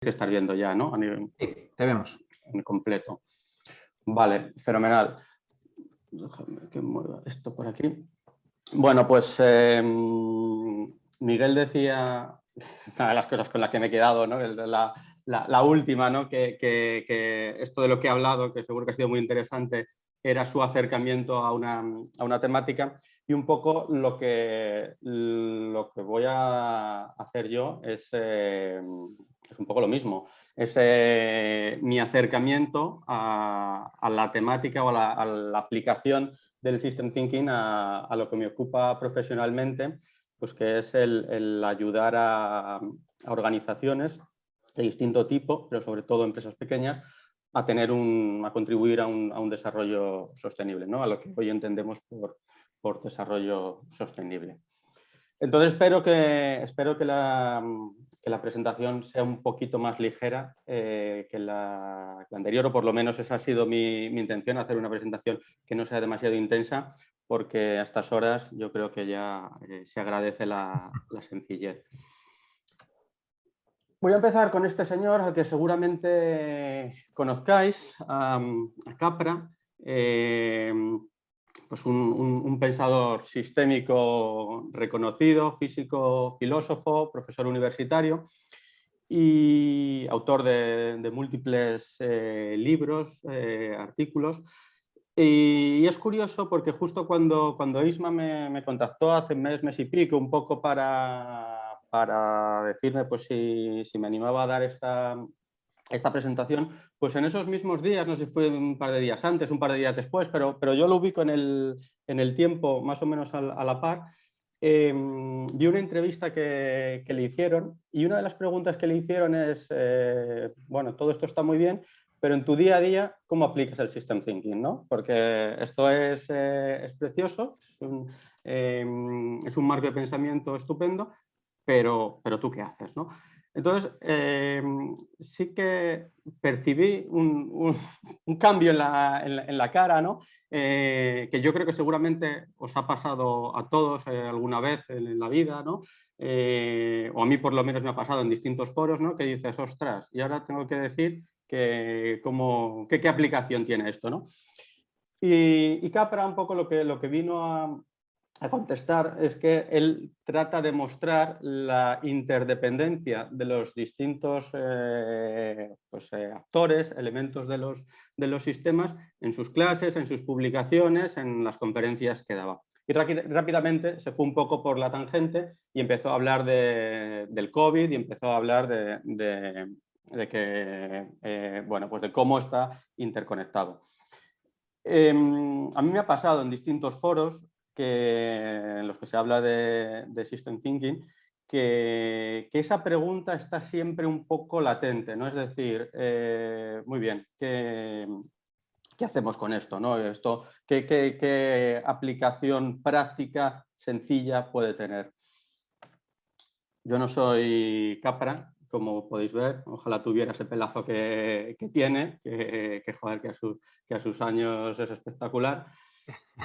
que estar viendo ya, ¿no? A nivel Sí, te vemos. completo. Vale, fenomenal. Déjame que mueva esto por aquí. Bueno, pues Miguel decía, una de las cosas con las que me he quedado, ¿no? La última, ¿no? Que esto de lo que he hablado, que seguro que ha sido muy interesante, era su acercamiento a una temática. Y un poco lo que voy a hacer yo es un poco lo mismo. Es mi acercamiento a la temática o a la aplicación del System Thinking a lo que me ocupa profesionalmente, pues que es el ayudar a organizaciones de distinto tipo, pero sobre todo empresas pequeñas, a contribuir a un desarrollo sostenible, ¿no? A lo que hoy entendemos por desarrollo sostenible. Entonces espero que la presentación sea un poquito más ligera que la anterior, o por lo menos esa ha sido mi intención, hacer una presentación que no sea demasiado intensa, porque a estas horas yo creo que ya se agradece la sencillez. Voy a empezar con este señor, al que seguramente conozcáis, a Capra. Pues un pensador sistémico reconocido, físico, filósofo, profesor universitario y autor de múltiples libros, artículos. Y es curioso porque justo cuando Isma me contactó hace un mes y pico, un poco para decirme pues, si me animaba a dar esta presentación, pues en esos mismos días, no sé si fue un par de días antes, un par de días después, pero yo lo ubico en el tiempo más o menos a la par, vi una entrevista que le hicieron y una de las preguntas que le hicieron es, bueno, todo esto está muy bien, pero en tu día a día, ¿cómo aplicas el System Thinking, ¿no? Porque esto es precioso, es un marco de pensamiento estupendo, pero ¿tú qué haces, no? Entonces, sí que percibí un cambio en la cara, ¿no? Que yo creo que seguramente os ha pasado a todos alguna vez en la vida, ¿no? O a mí por lo menos me ha pasado en distintos foros, ¿no? Que dices, ostras, y ahora tengo que decir qué aplicación tiene esto, ¿no? Y Capra un poco lo que vino a contestar es que él trata de mostrar la interdependencia de los distintos actores, elementos de los sistemas en sus clases, en sus publicaciones, en las conferencias que daba. Y rápidamente se fue un poco por la tangente y empezó a hablar del COVID y empezó a hablar de cómo está interconectado. A mí me ha pasado en distintos foros en los que se habla de System Thinking que esa pregunta está siempre un poco latente, ¿no? Es decir, muy bien, ¿qué hacemos con esto, ¿no? ¿Qué aplicación práctica sencilla puede tener? Yo no soy Capra, como podéis ver, ojalá tuviera ese pelazo que tiene, joder, que a sus años es espectacular.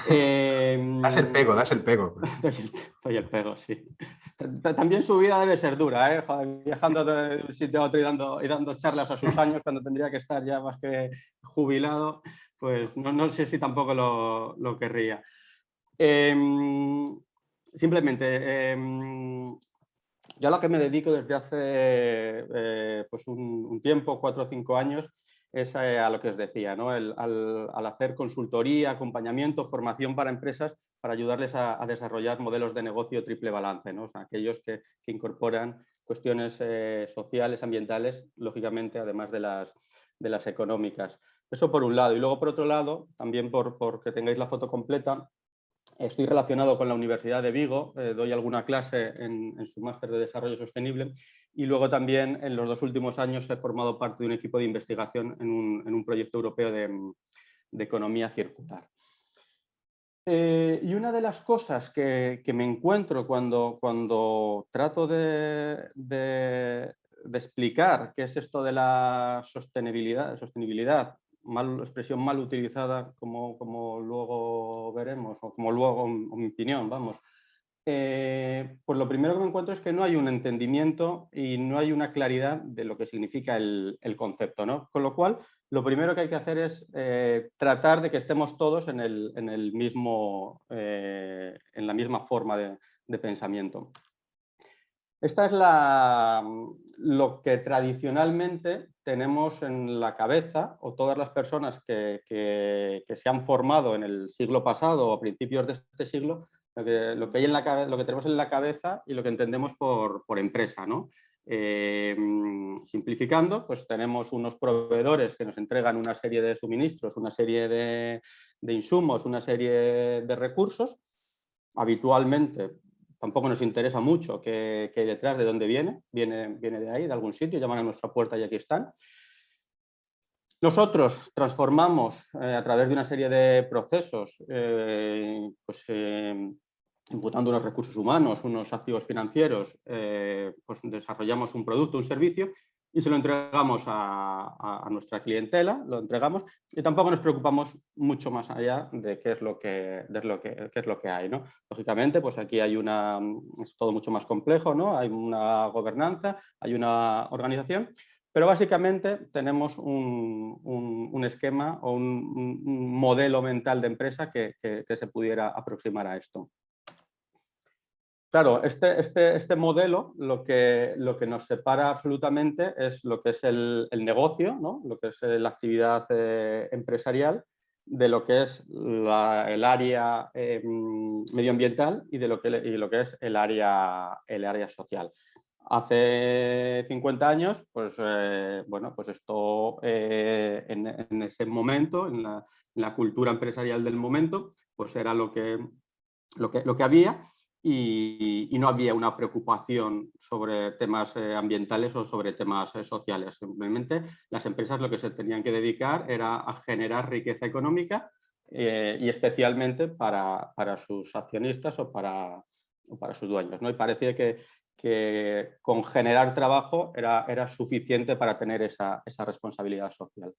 Das el pego, das el pego. Doy el pego, sí. También su vida debe ser dura, ¿eh? Joder, viajando de un sitio a otro y dando charlas a sus años cuando tendría que estar ya más que jubilado, pues no sé si tampoco lo querría. Simplemente, yo a lo que me dedico desde hace pues un tiempo, 4 o 5 años, es a lo que os decía, ¿no? Al hacer consultoría, acompañamiento, formación para empresas para ayudarles a desarrollar modelos de negocio triple balance, ¿no? O sea, aquellos que incorporan cuestiones sociales, ambientales, lógicamente, además de las económicas. Eso por un lado. Y luego, por otro lado, también porque tengáis la foto completa, estoy relacionado con la Universidad de Vigo, doy alguna clase en su máster de desarrollo sostenible y luego también en los 2 últimos años he formado parte de un equipo de investigación en un proyecto europeo de economía circular. Y una de las cosas que me encuentro cuando trato de explicar qué es esto de la sostenibilidad, expresión mal utilizada, como luego veremos, o como luego, en mi opinión, vamos, pues lo primero que me encuentro es que no hay un entendimiento y no hay una claridad de lo que significa el concepto, ¿no? Con lo cual, lo primero que hay que hacer es tratar de que estemos todos en la misma forma de pensamiento. Esta es lo que tradicionalmente tenemos en la cabeza, o todas las personas que se han formado en el siglo pasado o a principios de este siglo, lo que tenemos en la cabeza y lo que entendemos por empresa, ¿no? Simplificando, pues tenemos unos proveedores que nos entregan una serie de suministros, una serie de insumos, una serie de recursos. Habitualmente tampoco nos interesa mucho qué hay detrás, de dónde viene de ahí, de algún sitio, llaman a nuestra puerta y aquí están. Nosotros transformamos a través de una serie de procesos, imputando unos recursos humanos, unos activos financieros, pues desarrollamos un producto, un servicio y se lo entregamos a nuestra clientela, lo entregamos y tampoco nos preocupamos mucho más allá de qué es lo que hay, ¿no? Lógicamente, pues aquí es todo mucho más complejo, ¿no? Hay una gobernanza, hay una organización, pero básicamente tenemos un esquema o un modelo mental de empresa que se pudiera aproximar a esto. Claro, este modelo lo que nos separa absolutamente es lo que es el negocio, ¿no? Lo que es la actividad empresarial, de lo que es el área medioambiental y de lo que es el área social. Hace 50 años, pues, bueno, pues esto en ese momento, en la cultura empresarial del momento, pues era lo que había. Y no había una preocupación sobre temas ambientales o sobre temas sociales. Simplemente las empresas lo que se tenían que dedicar era a generar riqueza económica y especialmente para sus accionistas o para sus dueños, ¿no? Y parecía que con generar trabajo era suficiente para tener esa responsabilidad social.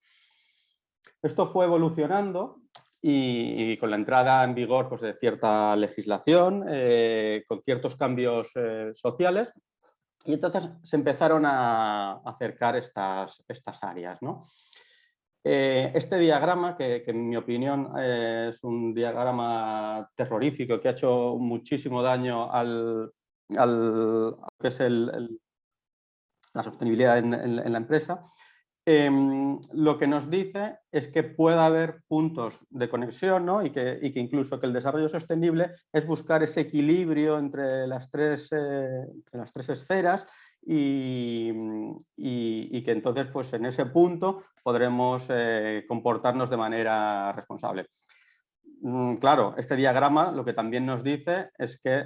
Esto fue evolucionando y con la entrada en vigor, pues, de cierta legislación, con ciertos cambios sociales, y entonces se empezaron a acercar estas áreas, ¿no? Este diagrama, que en mi opinión es un diagrama terrorífico que ha hecho muchísimo daño a que es la sostenibilidad en la empresa, lo que nos dice es que puede haber puntos de conexión, ¿no? y que incluso que el desarrollo sostenible es buscar ese equilibrio entre las tres esferas y que entonces, pues, en ese punto podremos comportarnos de manera responsable. Claro, este diagrama lo que también nos dice es que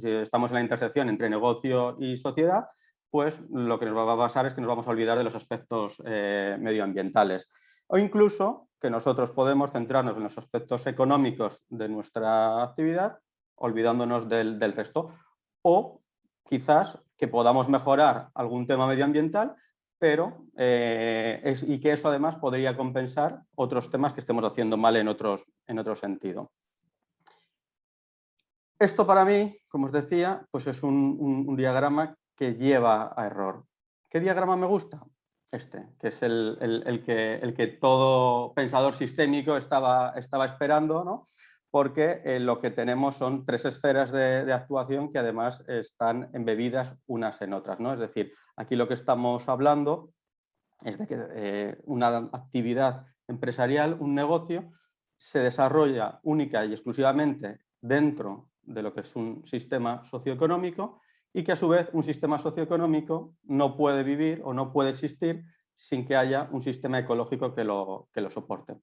si estamos en la intersección entre negocio y sociedad, pues lo que nos va a pasar es que nos vamos a olvidar de los aspectos medioambientales. O incluso que nosotros podemos centrarnos en los aspectos económicos de nuestra actividad, olvidándonos del resto. O quizás que podamos mejorar algún tema medioambiental, pero y que eso además podría compensar otros temas que estemos haciendo mal en otro sentido. Esto para mí, como os decía, pues es un diagrama que lleva a error. ¿Qué diagrama me gusta? Este, que es el que todo pensador sistémico estaba esperando, ¿no? Porque lo que tenemos son tres esferas de actuación que además están embebidas unas en otras, ¿no? Es decir, aquí lo que estamos hablando es de que una actividad empresarial, un negocio, se desarrolla única y exclusivamente dentro de lo que es un sistema socioeconómico y que a su vez un sistema socioeconómico no puede vivir o no puede existir sin que haya un sistema ecológico que lo soporte.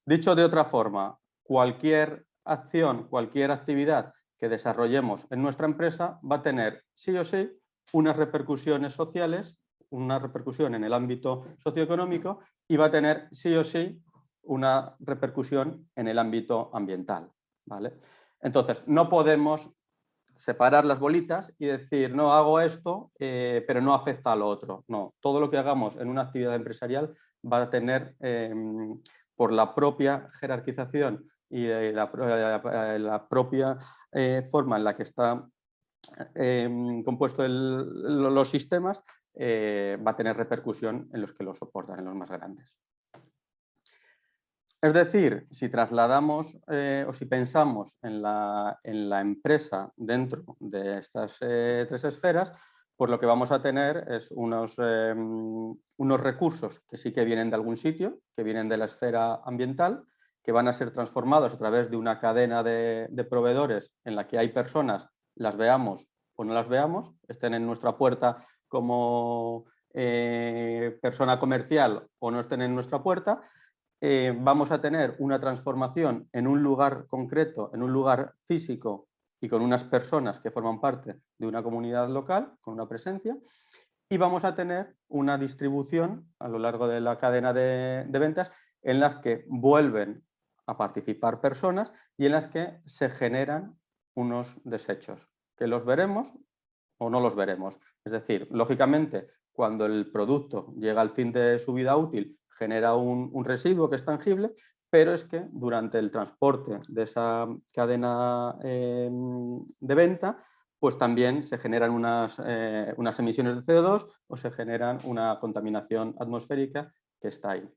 Dicho de otra forma, cualquier acción, cualquier actividad que desarrollemos en nuestra empresa va a tener sí o sí unas repercusiones sociales, una repercusión en el ámbito socioeconómico y va a tener sí o sí una repercusión en el ámbito ambiental, ¿vale? Entonces, no podemos separar las bolitas y decir, no, hago esto, pero no afecta a lo otro. No, todo lo que hagamos en una actividad empresarial va a tener, por la propia jerarquización y la propia forma en la que está compuesto los sistemas, va a tener repercusión en los que lo soportan, en los más grandes. Es decir, si trasladamos o si pensamos en la empresa dentro de estas tres esferas, pues lo que vamos a tener es unos recursos que sí que vienen de algún sitio, que vienen de la esfera ambiental, que van a ser transformados a través de una cadena de proveedores en la que hay personas, las veamos o no las veamos, estén en nuestra puerta como persona comercial o no estén en nuestra puerta. Vamos a tener una transformación en un lugar concreto, en un lugar físico y con unas personas que forman parte de una comunidad local, con una presencia, y vamos a tener una distribución a lo largo de la cadena de ventas en las que vuelven a participar personas y en las que se generan unos desechos, que los veremos o no los veremos. Es decir, lógicamente, cuando el producto llega al fin de su vida útil, genera un residuo que es tangible, pero es que durante el transporte de esa cadena de venta, pues también se generan unas emisiones de CO2 o se generan una contaminación atmosférica que está ahí.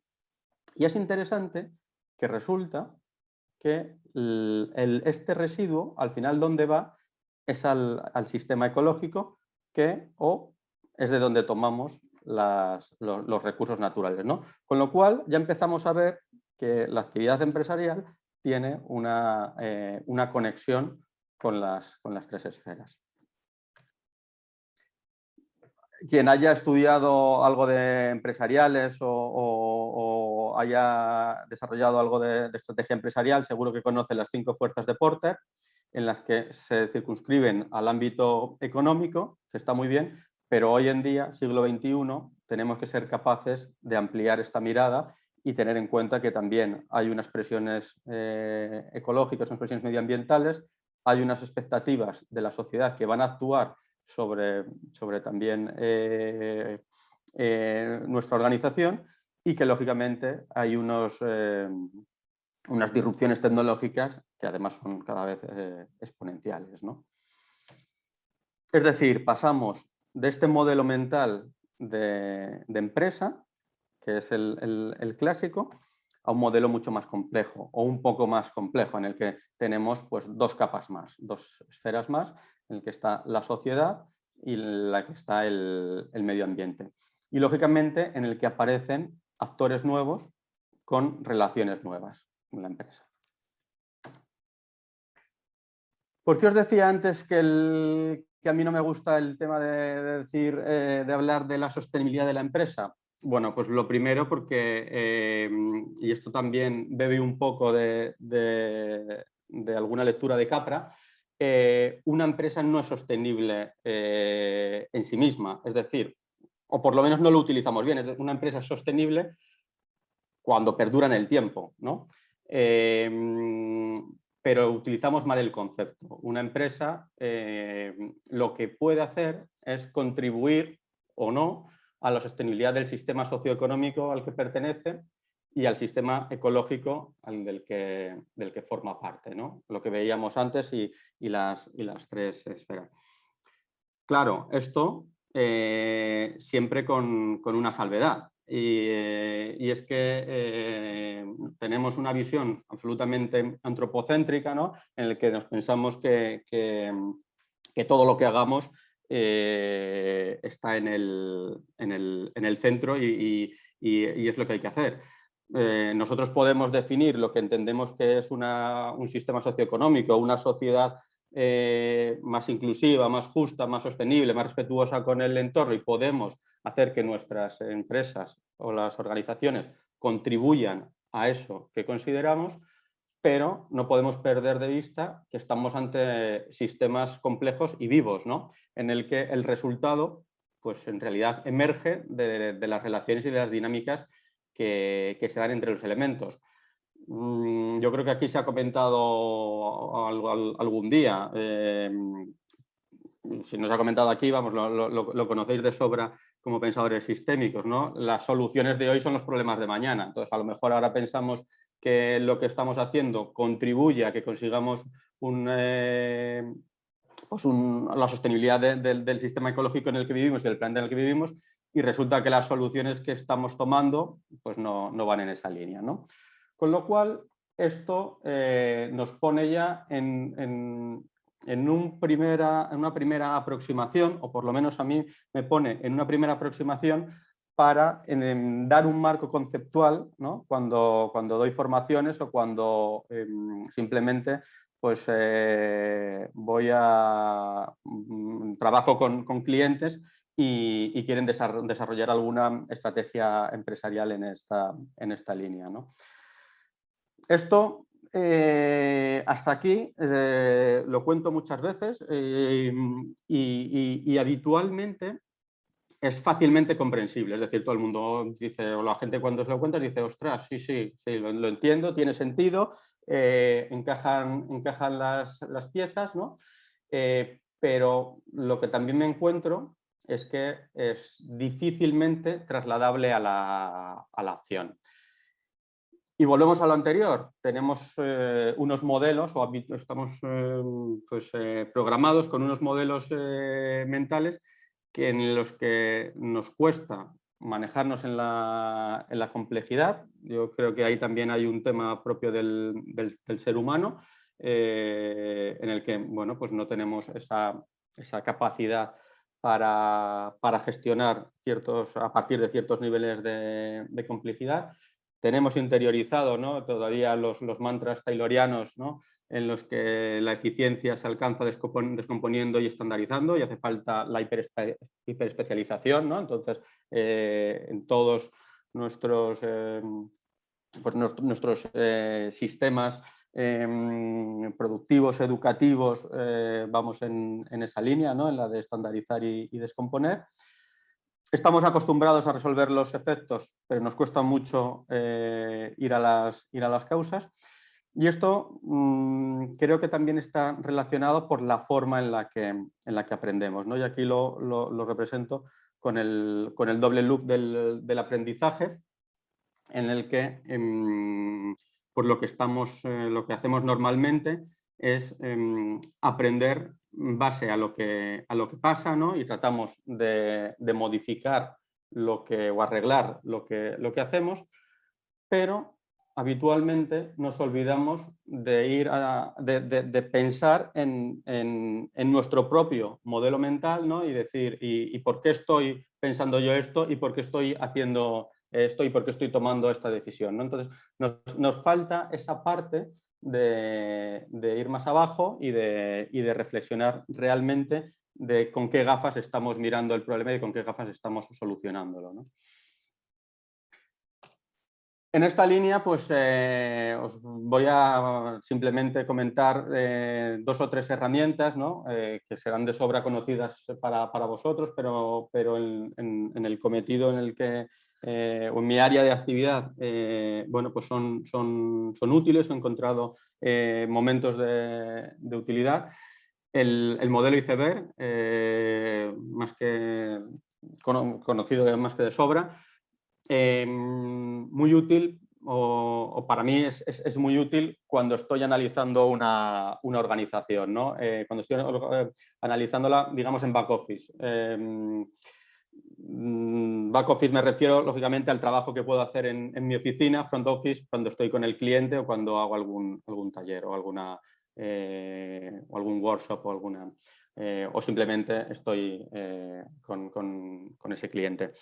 Y es interesante que resulta que este residuo, al final, ¿dónde va? Es al sistema ecológico que es de donde tomamos los recursos naturales, ¿no? Con lo cual ya empezamos a ver que la actividad empresarial tiene una conexión con las tres esferas. Quien haya estudiado algo de empresariales o haya desarrollado algo de estrategia empresarial, seguro que conoce las 5 fuerzas de Porter, en las que se circunscriben al ámbito económico, que está muy bien, pero hoy en día, siglo XXI, tenemos que ser capaces de ampliar esta mirada y tener en cuenta que también hay unas presiones ecológicas, unas presiones medioambientales, hay unas expectativas de la sociedad que van a actuar sobre también nuestra organización y que lógicamente hay unas disrupciones tecnológicas que además son cada vez exponenciales, ¿no? Es decir, pasamos de este modelo mental de empresa, que es el clásico, a un modelo mucho más complejo o un poco más complejo en el que tenemos pues 2 capas más, 2 esferas más, en el que está la sociedad y en la que está el medio ambiente. Y lógicamente en el que aparecen actores nuevos con relaciones nuevas en la empresa. ¿Por qué os decía antes que a mí no me gusta el tema de hablar de la sostenibilidad de la empresa? Bueno, pues lo primero porque, y esto también bebe un poco de alguna lectura de Capra, una empresa no es sostenible en sí misma, es decir, o por lo menos no lo utilizamos bien, una empresa es sostenible cuando perdura en el tiempo, ¿no? Pero utilizamos mal el concepto. Una empresa lo que puede hacer es contribuir o no a la sostenibilidad del sistema socioeconómico al que pertenece y al sistema ecológico del que forma parte, ¿no? Lo que veíamos antes y las 3 esferas. Claro, esto siempre con una salvedad. Y es que tenemos una visión absolutamente antropocéntrica, ¿no? En el que nos pensamos que todo lo que hagamos está en el centro y es lo que hay que hacer. Nosotros podemos definir lo que entendemos que es un sistema socioeconómico, una sociedad más inclusiva, más justa, más sostenible, más respetuosa con el entorno, y podemos hacer que nuestras empresas o las organizaciones contribuyan a eso que consideramos, pero no podemos perder de vista que estamos ante sistemas complejos y vivos, ¿no? En el que el resultado, pues en realidad emerge de las relaciones y de las dinámicas que se dan entre los elementos. Yo creo que aquí se ha comentado algún día, si no se ha comentado aquí, vamos, lo conocéis de sobra como pensadores sistémicos, ¿no? Las soluciones de hoy son los problemas de mañana. Entonces, a lo mejor ahora pensamos que lo que estamos haciendo contribuye a que consigamos la sostenibilidad del sistema ecológico en el que vivimos y del planeta en el que vivimos, y resulta que las soluciones que estamos tomando pues no van en esa línea, ¿no? Con lo cual, esto nos pone ya en una primera aproximación, o por lo menos a mí me pone en una primera aproximación para dar un marco conceptual, ¿no? Cuando doy formaciones o cuando simplemente pues, trabajo con clientes y quieren desarrollar alguna estrategia empresarial en esta línea, ¿no? Esto, hasta aquí, lo cuento muchas veces y habitualmente es fácilmente comprensible. Es decir, todo el mundo dice, o la gente cuando se lo cuenta dice, ostras, sí, lo entiendo, tiene sentido, encajan las piezas, ¿no? Pero lo que también me encuentro es que es difícilmente trasladable a la acción. Y volvemos a lo anterior, tenemos unos modelos, o estamos programados con unos modelos mentales en los que nos cuesta manejarnos en la complejidad. Yo creo que ahí también hay un tema propio del ser humano, en el que bueno, pues no tenemos esa capacidad para gestionar a partir de ciertos niveles de complejidad. Tenemos interiorizado, ¿no? Todavía los mantras taylorianos, ¿no? En los que la eficiencia se alcanza descomponiendo y estandarizando y hace falta la hiperespecialización, ¿no? Entonces, en todos nuestros, nuestros sistemas productivos, educativos, vamos en esa línea, ¿no? En la de estandarizar y descomponer. Estamos acostumbrados a resolver los efectos, pero nos cuesta mucho ir a las causas. Y esto creo que también está relacionado por la forma en la que aprendemos, ¿no? Y aquí lo represento con el doble loop del aprendizaje, en el que pues lo que hacemos normalmente es aprender en base a lo que pasa, ¿no? Y tratamos de modificar o arreglar lo que hacemos, pero habitualmente nos olvidamos de pensar en nuestro propio modelo mental, ¿no? Y decir, ¿y por qué estoy pensando yo esto? ¿Y por qué estoy haciendo esto? ¿Y por qué estoy tomando esta decisión? ¿No? Entonces, nos falta esa parte de ir más abajo y de reflexionar realmente de con qué gafas estamos mirando el problema y con qué gafas estamos solucionándolo, ¿no? En esta línea, pues os voy a simplemente comentar 2 o 3 herramientas, ¿no? Que serán de sobra conocidas para vosotros, pero en el cometido en el que, o en mi área de actividad, bueno, pues son útiles, he encontrado momentos de utilidad. El modelo iceberg, conocido más que de sobra, muy útil, o para mí es muy útil cuando estoy analizando una organización, ¿no? Cuando estoy analizándola, digamos, en back office. Back office me refiero, lógicamente, al trabajo que puedo hacer en mi oficina. Front office, cuando estoy con el cliente o cuando hago algún taller o algún workshop o simplemente estoy con ese cliente.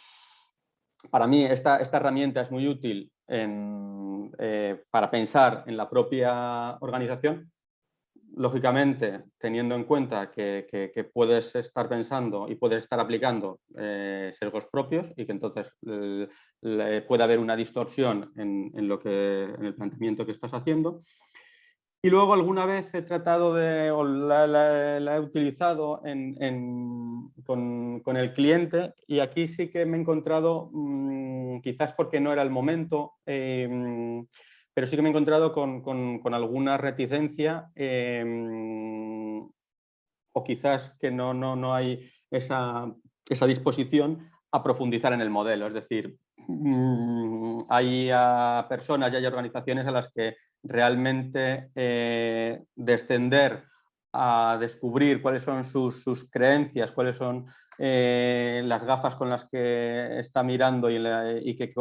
Para mí esta herramienta es muy útil para pensar en la propia organización, lógicamente teniendo en cuenta que puedes estar pensando y puedes estar aplicando sesgos propios y que entonces puede haber una distorsión en el planteamiento que estás haciendo. Y luego alguna vez he tratado la he utilizado con el cliente, y aquí sí que me he encontrado, quizás porque no era el momento, pero sí que me he encontrado con alguna reticencia, o quizás que no hay esa disposición a profundizar en el modelo. Es decir, hay personas y hay organizaciones a las que realmente descender a descubrir cuáles son sus creencias, cuáles son las gafas con las que está mirando y que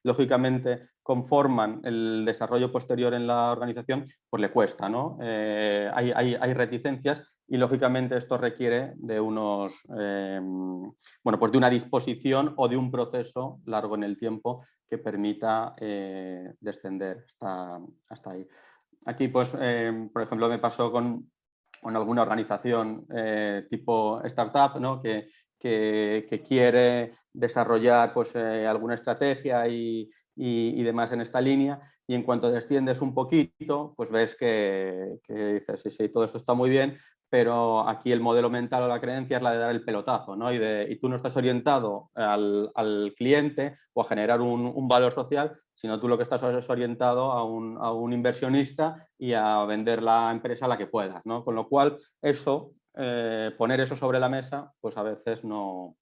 lógicamente conforman el desarrollo posterior en la organización, pues le cuesta, ¿no? Hay reticencias y lógicamente esto requiere de unos, bueno, pues de una disposición o de un proceso largo en el tiempo que permita descender hasta ahí. Aquí, pues, por ejemplo, me pasó con alguna organización tipo startup, ¿no? que quiere desarrollar pues, alguna estrategia y demás en esta línea, y en cuanto desciendes un poquito, pues ves que dices, sí, todo esto está muy bien, pero aquí el modelo mental o la creencia es la de dar el pelotazo, ¿no? Y tú no estás orientado al cliente o a generar un valor social, sino tú lo que estás es orientado a un inversionista y a vender la empresa a la que puedas, ¿no? Con lo cual, eso, poner eso sobre la mesa, pues a veces no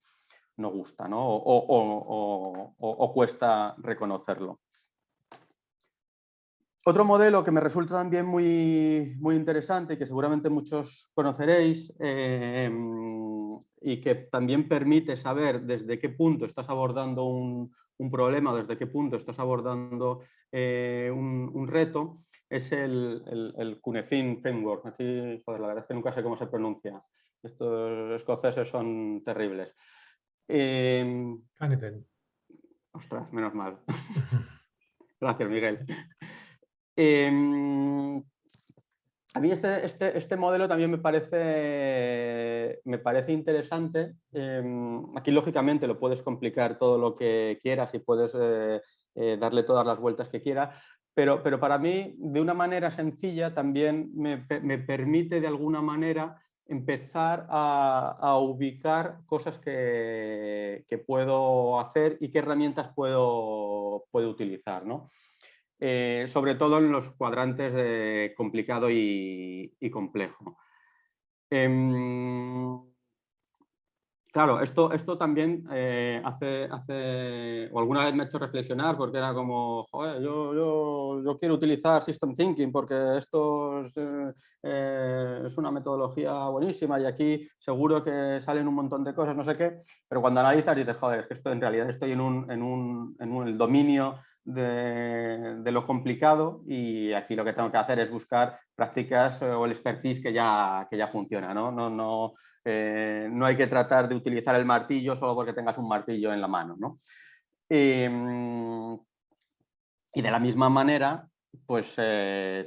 gusta, ¿no? O cuesta reconocerlo. Otro modelo que me resulta también muy interesante y que seguramente muchos conoceréis y que también permite saber desde qué punto estás abordando un problema, desde qué punto estás abordando un reto, es el Cunefin Framework. Aquí, joder, la verdad es que nunca sé cómo se pronuncia. Estos escoceses son terribles. Ostras, menos mal. Gracias, Miguel. A mí este modelo también me parece interesante. Aquí, lógicamente, lo puedes complicar todo lo que quieras y puedes darle todas las vueltas que quieras, pero para mí, de una manera sencilla, también me permite, de alguna manera, empezar a ubicar cosas que puedo hacer y qué herramientas puedo utilizar, ¿no? Sobre todo en los cuadrantes de complicado y complejo. Claro, esto también o alguna vez me ha hecho reflexionar, porque era como, joder, yo quiero utilizar System Thinking porque esto es una metodología buenísima y aquí seguro que salen un montón de cosas, no sé qué, pero cuando analizas dices, joder, es que esto en realidad estoy en el dominio de lo complicado, y aquí lo que tengo que hacer es buscar prácticas o el expertise que ya funciona, ¿no? No hay que tratar de utilizar el martillo solo porque tengas un martillo en la mano, ¿no? Y de la misma manera, pues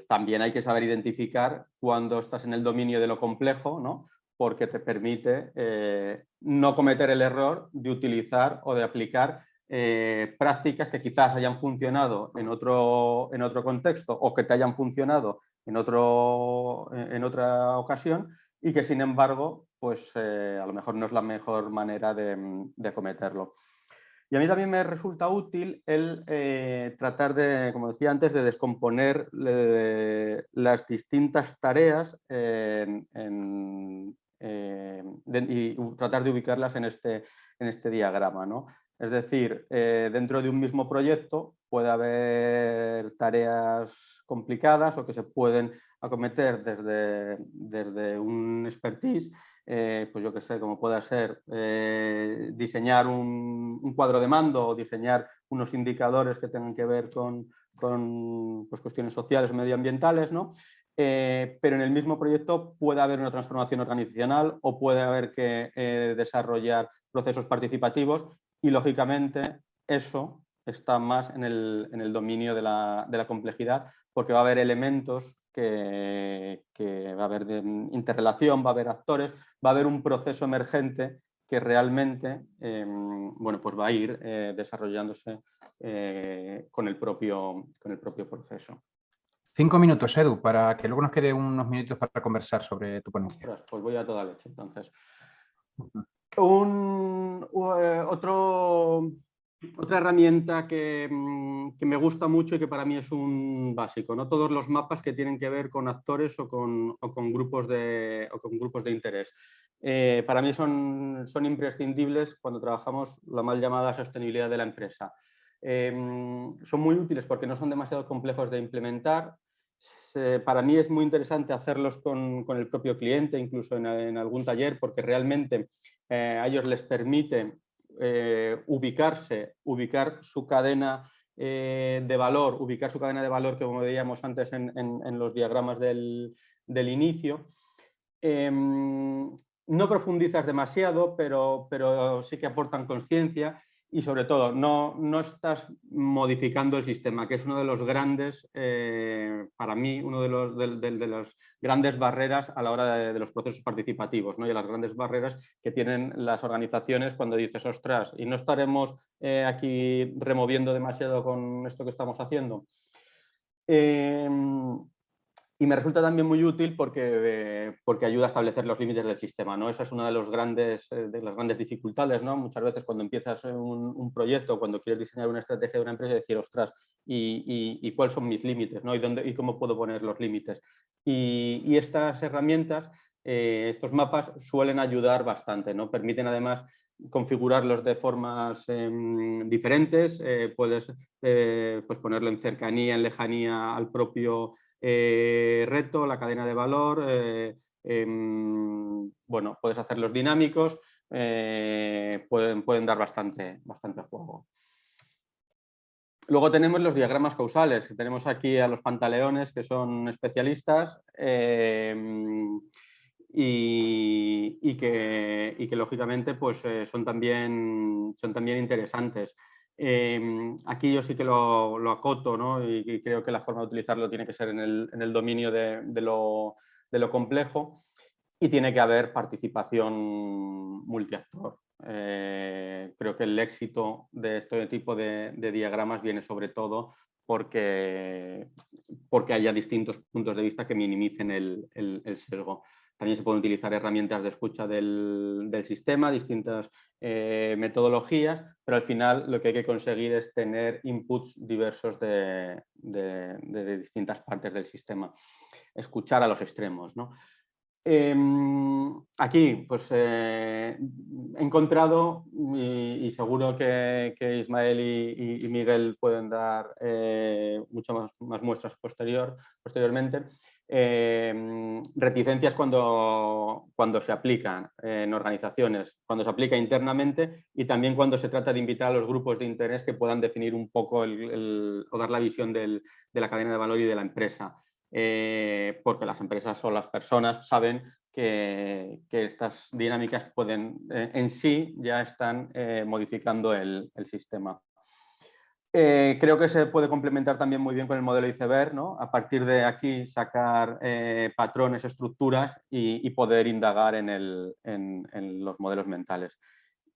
también hay que saber identificar cuando estás en el dominio de lo complejo, ¿no? Porque te permite no cometer el error de utilizar o de aplicar prácticas que quizás hayan funcionado en otro contexto o que te hayan funcionado en otra ocasión, y que, sin embargo, pues a lo mejor no es la mejor manera de acometerlo. Y a mí también me resulta útil el tratar de, como decía antes, de descomponer las distintas tareas y tratar de ubicarlas en este diagrama, ¿no? Es decir, dentro de un mismo proyecto puede haber tareas complicadas o que se pueden acometer desde un expertise, pues yo qué sé, como pueda ser diseñar un cuadro de mando o diseñar unos indicadores que tengan que ver con pues, cuestiones sociales o medioambientales, ¿no? Pero en el mismo proyecto puede haber una transformación organizacional o puede haber que desarrollar procesos participativos, y lógicamente eso está más en el dominio de la complejidad, porque va a haber elementos que va a haber interrelación, va a haber actores, va a haber un proceso emergente que realmente bueno, pues va a ir desarrollándose con el propio proceso. 5 minutos, Edu, para que luego nos quede unos minutos para conversar sobre tu ponencia. Pues voy a toda leche, entonces. Otra herramienta que me gusta mucho y que para mí es un básico, ¿no? Todos los mapas que tienen que ver con actores o con grupos de interés. Para mí son imprescindibles cuando trabajamos la mal llamada sostenibilidad de la empresa. Son muy útiles porque no son demasiado complejos de implementar. Para mí es muy interesante hacerlos con el propio cliente, incluso en algún taller, porque realmente a ellos les permite ubicar su cadena de valor, como veíamos antes en los diagramas del inicio. No profundizas demasiado, pero sí que aportan conciencia y sobre todo no estás modificando el sistema, que es uno de los grandes, para mí, uno de las grandes barreras a la hora de los procesos participativos, ¿no? Y las grandes barreras que tienen las organizaciones cuando dices, ostras, y no estaremos aquí removiendo demasiado con esto que estamos haciendo. Y me resulta también muy útil porque ayuda a establecer los límites del sistema, ¿no? Esa es una de las grandes dificultades, ¿no? Muchas veces cuando empiezas un proyecto, cuando quieres diseñar una estrategia de una empresa, decir, ostras, ¿y cuáles son mis límites, ¿no? ¿Y cómo puedo poner los límites? Y estas herramientas, estos mapas, suelen ayudar bastante, ¿no? Permiten además configurarlos de formas diferentes, puedes pues ponerlo en cercanía, en lejanía al propio reto, la cadena de valor, bueno, puedes hacerlos dinámicos, pueden dar bastante juego. Luego tenemos los diagramas causales, que tenemos aquí a los pantaleones, que son especialistas y que lógicamente pues, son también interesantes. Aquí yo sí que lo acoto, ¿no? Y creo que la forma de utilizarlo tiene que ser en el dominio de lo complejo y tiene que haber participación multiactor. Creo que el éxito de este tipo de diagramas viene sobre todo porque haya distintos puntos de vista que minimicen el sesgo. También se pueden utilizar herramientas de escucha del sistema, distintas metodologías, pero al final lo que hay que conseguir es tener inputs diversos de distintas partes del sistema. Escuchar a los extremos, ¿no? Aquí pues, he encontrado, y seguro que Ismael y Miguel pueden dar muchas más muestras posteriormente, reticencias cuando se aplican en organizaciones, cuando se aplica internamente y también cuando se trata de invitar a los grupos de interés que puedan definir un poco o dar la visión de la cadena de valor y de la empresa. Porque las empresas o las personas saben que estas dinámicas pueden, en sí, ya están modificando el sistema. Creo que se puede complementar también muy bien con el modelo iceberg, ¿no? A partir de aquí sacar patrones, estructuras y poder indagar en los modelos mentales.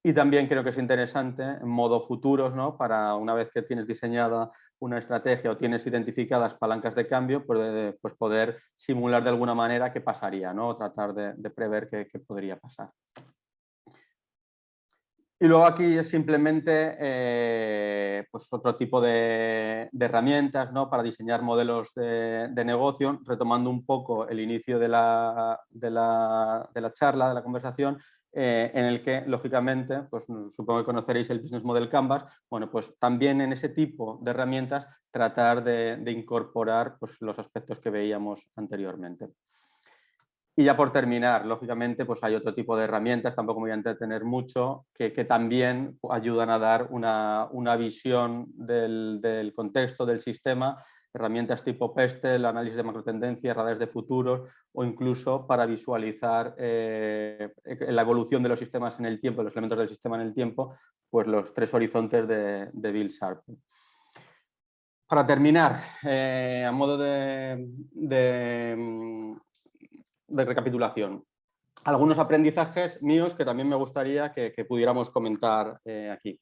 Y también creo que es interesante en modo futuros, ¿no? Para una vez que tienes diseñada una estrategia o tienes identificadas palancas de cambio, pues poder simular de alguna manera qué pasaría, ¿no? O tratar de prever qué podría pasar. Y luego aquí es simplemente pues otro tipo de herramientas, ¿no? Para diseñar modelos de negocio, retomando un poco el inicio de la charla, de la conversación, en el que, lógicamente, pues supongo que conoceréis el Business Model Canvas, bueno, pues también en ese tipo de herramientas tratar de incorporar pues, los aspectos que veíamos anteriormente. Y ya por terminar, lógicamente, pues hay otro tipo de herramientas, tampoco me voy a entretener mucho, que también ayudan a dar una visión del contexto, del sistema, herramientas tipo Pestel, análisis de macrotendencias, radares de futuros o incluso para visualizar la evolución de los sistemas en el tiempo, los elementos del sistema en el tiempo, pues los 3 horizontes de Bill Sharpe. Para terminar, a modo de recapitulación, algunos aprendizajes míos que también me gustaría que pudiéramos comentar aquí.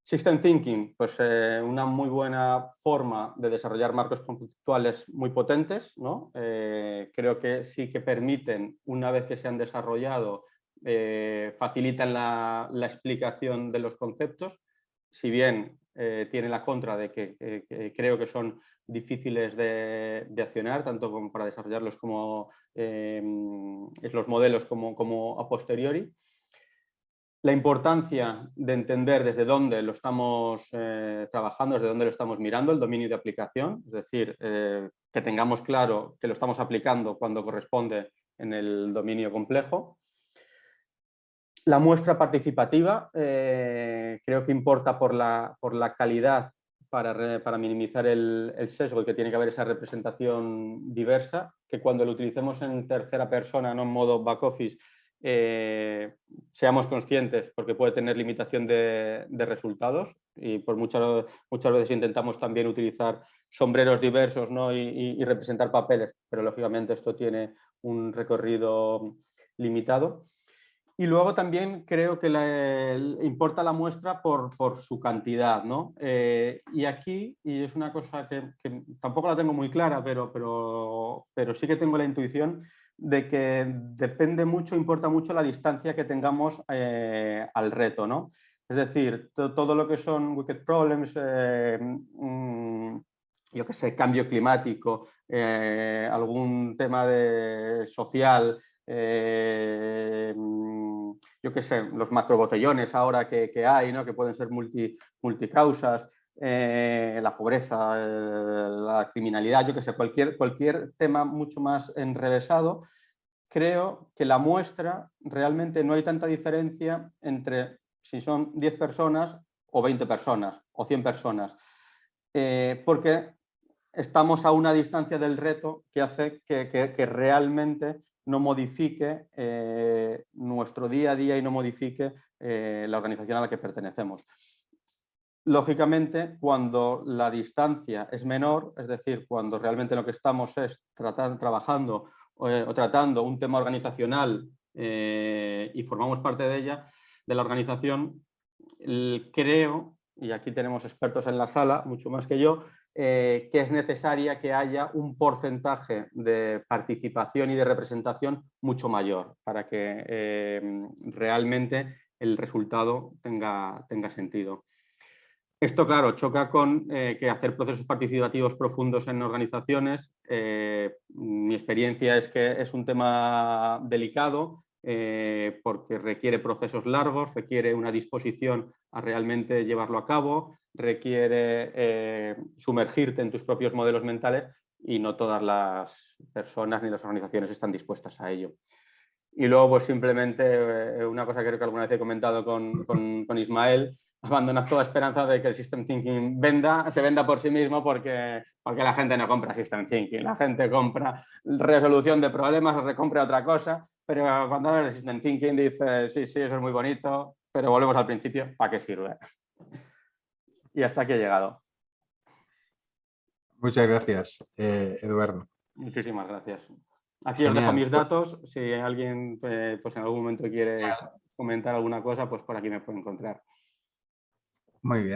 System Thinking, pues una muy buena forma de desarrollar marcos conceptuales muy potentes, ¿no? Creo que sí que permiten, una vez que se han desarrollado, facilitan la explicación de los conceptos. si bien tiene la contra de que creo que son difíciles de accionar, tanto como para desarrollarlos como los modelos como a posteriori. La importancia de entender desde dónde lo estamos trabajando, desde dónde lo estamos mirando, el dominio de aplicación, es decir, que tengamos claro que lo estamos aplicando cuando corresponde en el dominio complejo. La muestra participativa creo que importa por la calidad para minimizar el sesgo y que tiene que haber esa representación diversa, que cuando lo utilicemos en tercera persona, no en modo back office, seamos conscientes porque puede tener limitación de resultados y por muchas veces intentamos también utilizar sombreros diversos, ¿no? y representar papeles, pero lógicamente esto tiene un recorrido limitado. Y luego también creo que importa la muestra por su cantidad, ¿no? Y aquí, y es una cosa que tampoco la tengo muy clara, pero sí que tengo la intuición de que depende mucho, importa mucho la distancia que tengamos al reto, ¿no? Es decir, todo lo que son wicked problems, yo qué sé, cambio climático, algún tema social, yo qué sé, los macrobotellones ahora que hay, ¿no? Que pueden ser multicausas, la pobreza, la criminalidad, yo qué sé, cualquier tema mucho más enrevesado. Creo que la muestra realmente no hay tanta diferencia entre si son 10 personas o 20 personas o 100 personas, porque estamos a una distancia del reto que hace que realmente no modifique nuestro día a día y no modifique la organización a la que pertenecemos. Lógicamente, cuando la distancia es menor, es decir, cuando realmente lo que estamos es trabajando o tratando un tema organizacional y formamos parte de ella, de la organización, creo, y aquí tenemos expertos en la sala, mucho más que yo, que es necesaria que haya un porcentaje de participación y de representación mucho mayor para que realmente el resultado tenga sentido. Esto, claro, choca con que hacer procesos participativos profundos en organizaciones. Mi experiencia es que es un tema delicado porque requiere procesos largos, requiere una disposición a realmente llevarlo a cabo, requiere sumergirte en tus propios modelos mentales y no todas las personas ni las organizaciones están dispuestas a ello. Y luego, pues simplemente una cosa que creo que alguna vez he comentado con Ismael, abandonas toda esperanza de que el System Thinking se venda por sí mismo porque la gente no compra System Thinking. La gente compra resolución de problemas o recompra otra cosa, pero cuando hablas de System Thinking dices, sí, eso es muy bonito, pero volvemos al principio, ¿para qué sirve? Y hasta aquí he llegado. Muchas gracias, Eduardo. Muchísimas gracias. Aquí os Genial. dejo mis datos. Si alguien pues en algún momento quiere comentar alguna cosa, pues por aquí me puede encontrar. Muy bien.